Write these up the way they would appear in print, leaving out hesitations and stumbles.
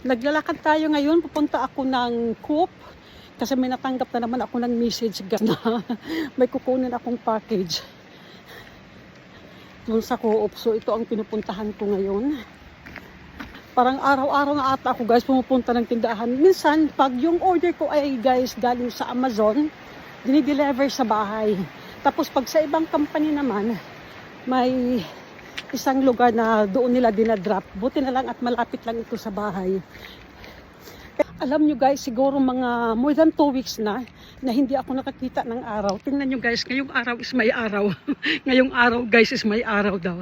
Naglalakad tayo ngayon, pupunta ako ng Coop kasi may natanggap na naman ako ng message na may kukunin akong package dun sa Coop. So ito ang pinupuntahan ko ngayon. Parang araw-araw na ata ako guys pumupunta ng tindahan. Minsan pag yung order ko ay guys galing sa Amazon, dinideliver sa bahay. Tapos pag sa ibang company naman, may isang lugar na doon nila dinadrop. Buti na lang at malapit lang ito sa bahay. Alam nyo guys, siguro mga more than 2 weeks na hindi ako nakakita ng araw. Tingnan nyo guys, ngayong araw is may araw. Ngayong araw guys is may araw daw.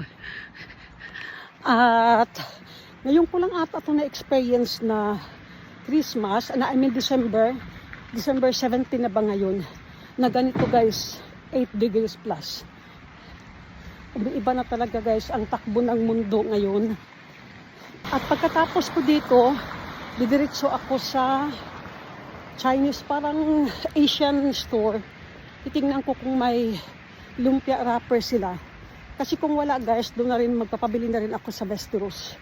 At ngayon ko lang ata ito na-experience na Christmas, I mean December 17 na ba ngayon, na ganito guys, 8 degrees plus. Umiiba na talaga guys ang takbo ng mundo ngayon. At pagkatapos ko dito, didiretso ako sa Chinese, parang Asian store. Titingnan ko kung may lumpia wrapper sila. Kasi kung wala guys, doon na rin magpapabili na rin ako sa Westeros.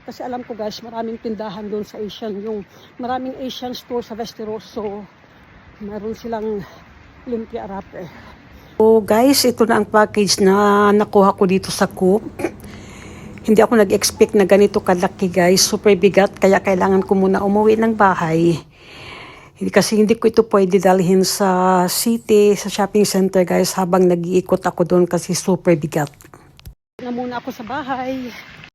Kasi alam ko guys, maraming tindahan doon sa Asian, yung maraming Asian store sa Westeros. So, meron silang lumpia wrapper. So guys, ito na ang package na nakuha ko dito sa Coop. Hindi ako nag-expect na ganito kalaki guys. Super bigat, kaya kailangan ko muna umuwi ng bahay. Kasi hindi ko ito pwede dalhin sa city, sa shopping center guys, habang nag-iikot ako doon kasi super bigat. Na muna ako sa bahay.